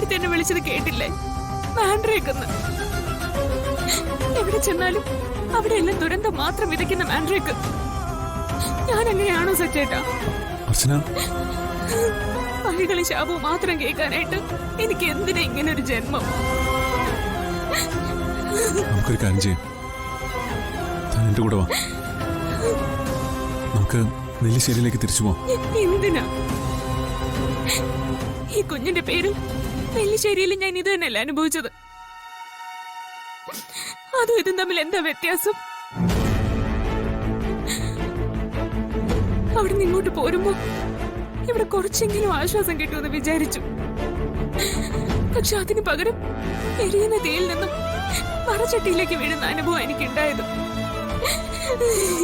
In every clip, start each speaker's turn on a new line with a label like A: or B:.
A: നേരത്തെ എന്നെ വിളിച്ചത് കേട്ടില്ലേ? മാൻഡ്രേക്കെന്ന്. എവിടെ ചെന്നാലും അവിടെ എല്ലാം ദുരന്തം മാത്രം വിതയ്ക്കുന്ന മാൻഡ്രേക്ക്. ഞാൻ അങ്ങനെയാണോ സച്ചേട്ടാ? പഴികളും ശാപവും മാത്രം കേൾക്കാനായിട്ട് എനിക്ക് എന്തിനാ ഇങ്ങനെ ഒരു ജന്മം?
B: നമുക്കൊരു കാര്യം ചെയ്യാം. എന്റെ കൂടെ വാ, നമുക്ക് നെല്ലിശ്ശേരിയിലേക്ക് തിരിച്ചു പോവാം.
A: എന്തിനാ? ഈ കുഞ്ഞിന്റെ പേരിൽ നെല്ലിശ്ശേരിയിൽ ഞാൻ ഇത് തന്നെയല്ല അനുഭവിച്ചത്. അതും ഇതും തമ്മിൽ എന്താ വ്യത്യാസം? അവിടെ നിന്ന് ഇങ്ങോട്ട് പോരുമ്പോ ഇവിടെ കുറച്ചെങ്കിലും ആശ്വാസം കിട്ടുമെന്ന് വിചാരിച്ചു. പക്ഷെ അതിന് പകരം എരിയുന്ന തീയിൽ നിന്നും മറച്ചട്ടിയിലേക്ക് വീഴുന്ന അനുഭവം എനിക്കുണ്ടായത്.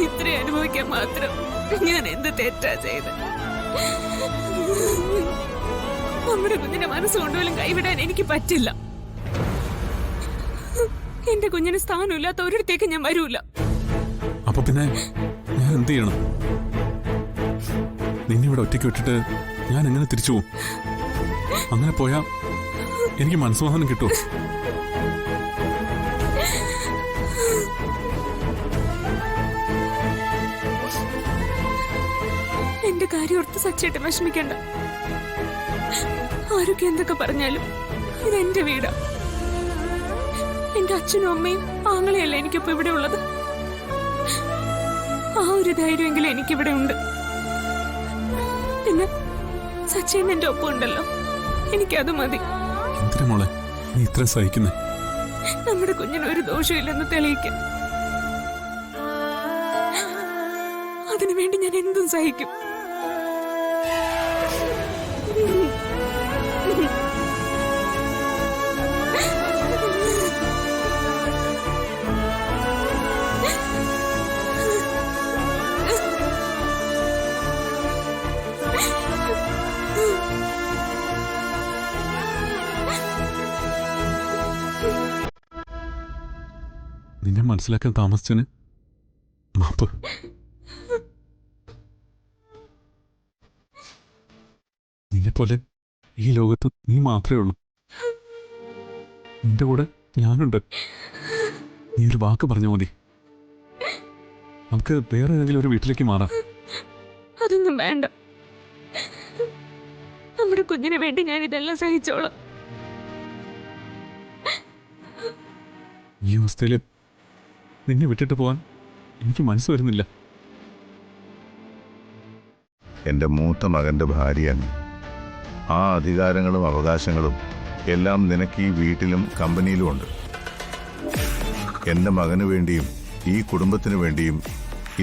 A: ഇത്രയും അനുഭവിക്കാൻ മാത്രം ഞാൻ എന്ത് തെറ്റാ ചെയ്ത്? നമ്മുടെ കുഞ്ഞിന്റെ മനസ്സുകൊണ്ടുപോലും കൈവിടാൻ എനിക്ക് പറ്റില്ല. എന്റെ കുഞ്ഞിന് സ്ഥാനമില്ലാത്ത ഒരിടത്തേക്ക് ഞാൻ വരൂല.
B: അപ്പൊ പിന്നെ ഞാൻ എന്ത് ചെയ്യണം? നിന്നെ ഇവിടെ ഒറ്റയ്ക്ക് വിട്ടിട്ട് ഞാൻ എങ്ങനെ തിരിച്ചു പോകും? അങ്ങനെ പോയാ എനിക്ക് മനസ്സമാധാനം കിട്ടുമോ?
A: എന്റെ കാര്യം ഓർത്ത് സച്ചേട്ടൻ വിഷമിക്കണ്ട. ആരൊക്കെ എന്തൊക്കെ പറഞ്ഞാലും ഇതെന്റെ വീടാ. എന്റെ അച്ഛനും അമ്മയും ആങ്ങളെയല്ല എനിക്കിപ്പോ ഇവിടെ ഉള്ളത്. ആ ഒരു ധൈര്യമെങ്കിലും എനിക്കിവിടെ ഉണ്ട്. പിന്നെ സച്ചേട്ടൻ എന്റെ ഒപ്പം ഉണ്ടല്ലോ, എനിക്കത് മതി.
B: എന്തിനാ മോളെ നീ ഇത്ര സഹിക്കുന്നേ?
A: നമ്മുടെ കുഞ്ഞിന് ഒരു ദോഷമില്ലെന്ന് തെളിയിക്കാൻ. അതിനുവേണ്ടി ഞാൻ എന്തും സഹിക്കും.
B: നിന്നെ മനസ്സിലാക്കാൻ താമസിച്ചന് മാപ്പ്. നിന്നെപ്പോലെ ഈ ലോകത്ത് നീ മാത്രമേ ഉള്ളൂ. നിന്റെ കൂടെ ഞാനുണ്ട്. നീ ഒരു വാക്ക് പറഞ്ഞാൽ മതി, നമുക്ക് വേറെ ഏതെങ്കിലും ഒരു വീട്ടിലേക്ക് മാറാം.
A: അതൊന്നും വേണ്ട. നമ്മുടെ കുഞ്ഞിന് വേണ്ടി ഞാൻ ഇതെല്ലാം സഹിച്ചോളാം.
B: ഈ അവസ്ഥയില് നിന്നെ വിട്ടിട്ട് പോവാൻ എനിക്ക് മനസ്സ് വരുന്നില്ല.
C: എൻ്റെ മൂത്ത മകൻ്റെ ഭാര്യയാണ്. ആ അധികാരങ്ങളും അവകാശങ്ങളും എല്ലാം നിനക്ക് ഈ വീട്ടിലും കമ്പനിയിലും ഉണ്ട്. എൻ്റെ മകന് വേണ്ടിയും ഈ കുടുംബത്തിന് വേണ്ടിയും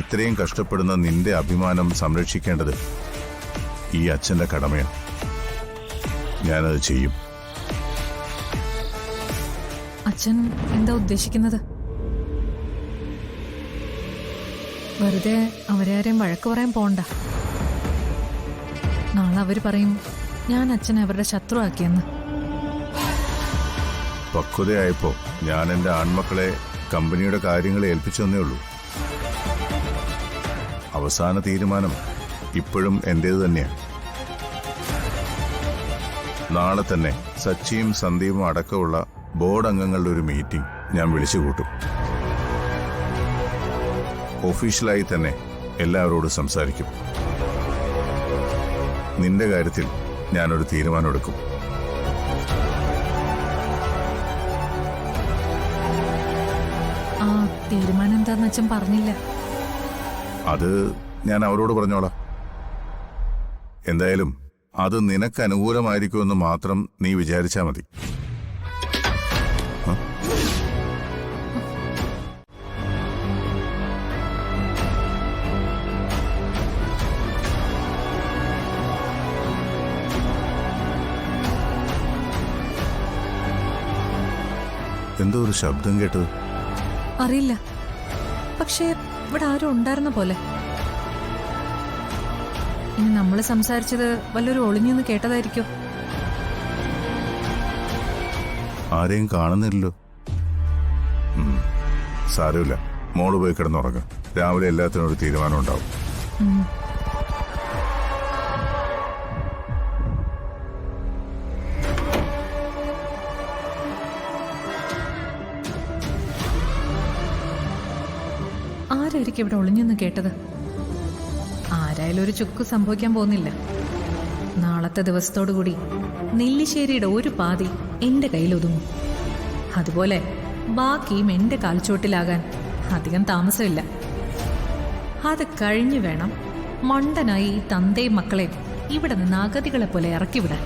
C: ഇത്രയും കഷ്ടപ്പെടുന്ന നിന്റെ അഭിമാനം സംരക്ഷിക്കേണ്ടത് ഈ അച്ഛൻ്റെ കടമയാണ്. ഞാനത് ചെയ്യും.
D: അച്ഛൻ എന്താ ഉദ്ദേശിക്കുന്നത്? വെറുതെ അവരെ ആരെയും വഴക്ക് പറയാൻ പോണ്ട. നാളെ അവര് പറയും ഞാൻ അച്ഛനെ അവരുടെ ശത്രുവാക്കിയെന്ന്.
C: പക്വതയായപ്പോ ഞാൻ എൻ്റെ ആൺമക്കളെ കമ്പനിയുടെ കാര്യങ്ങൾ ഏൽപ്പിച്ചെന്നേ ഉള്ളൂ. അവസാന തീരുമാനം ഇപ്പോഴും എൻ്റേത് തന്നെയാണ്. നാളെ തന്നെ സച്ചിയും സന്ദീപും അടക്കമുള്ള ബോർഡ് അംഗങ്ങളുടെ ഒരു മീറ്റിംഗ് ഞാൻ വിളിച്ചു കൂട്ടും. ഒഫീഷ്യലായി തന്നെ എല്ലാവരോടും സംസാരിക്കും. നിന്റെ കാര്യത്തിൽ ഞാനൊരു തീരുമാനമെടുക്കും.
D: ആ തീരുമാനം എന്താന്ന് അച്ഛൻ പറഞ്ഞില്ല.
C: അത് ഞാൻ അവരോട് പറഞ്ഞോളാം. എന്തായാലും അത് നിനക്ക് അനുകൂലമായിരിക്കുമെന്ന് മാത്രം നീ വിചാരിച്ചാൽ മതി. എന്തോ ഒരു ശബ്ദം കേട്ടത്.
D: അറിയില്ല, പക്ഷേ ഇവിടെ ആരും ഉണ്ടായിരുന്ന പോലെ. ഇനി നമ്മൾ സംസാരിച്ചത് വല്ലൊരു ഒളിഞ്ഞെന്ന് കേട്ടതായിരിക്കോ?
C: ആരെയും കാണുന്നില്ലല്ലോ. സാരമില്ല, മോള് പോയി കിടന്നുറങ്ങും. രാവിലെ എല്ലാത്തിനും ഒരു തീരുമാനം ഉണ്ടാവും.
D: ആരായിരിക്കും ഇവിടെ ഒളിഞ്ഞെന്ന് കേട്ടത്? ആരായാലും ഒരു ചുക്ക് സംഭവിക്കാൻ പോകുന്നില്ല. നാളത്തെ ദിവസത്തോടുകൂടി നെല്ലിശ്ശേരിയുടെ ഒരു പാതി എന്റെ കയ്യിലൊതുങ്ങും. അതുപോലെ ബാക്കിയും എന്റെ കാൽച്ചുവട്ടിലാകാൻ അധികം താമസമില്ല. അത് കഴിഞ്ഞു വേണം മണ്ടനായി ഈ തന്തയും മക്കളെയും ഇവിടെ നിന്ന് അഗതികളെ പോലെ ഇറക്കിവിടാൻ.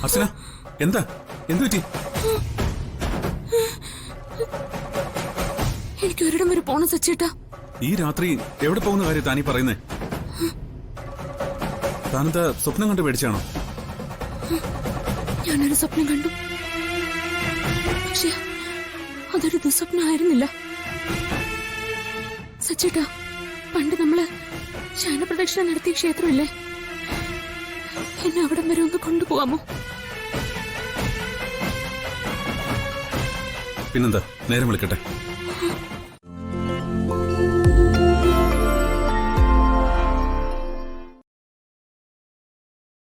B: അർച്ചന, എന്താ എന്തു പറ്റി?
A: എനിക്ക് ഒരിടം വരെ പോണം സച്ചേട്ടാ.
B: ഈ രാത്രി എവിടെ പോകുന്ന കാര്യം താനീ പറയുന്നേ? താനെന്താ സ്വപ്നം കണ്ട് പേടിച്ചാണോ?
A: ഞാനൊരു സ്വപ്നം കണ്ടു. പക്ഷെ അതൊരു ദുസ്വപ്നമായിരുന്നില്ല സച്ചേട്ടാ. പണ്ട് നമ്മള് ശയനപ്രദക്ഷിണ നടത്തിയ ക്ഷേത്രമില്ലേ, എന്നെ അവിടം വരെ ഒന്ന് കൊണ്ടുപോകാമോ?
B: പിന്നെന്താ, നേരം വിളിക്കട്ടെ.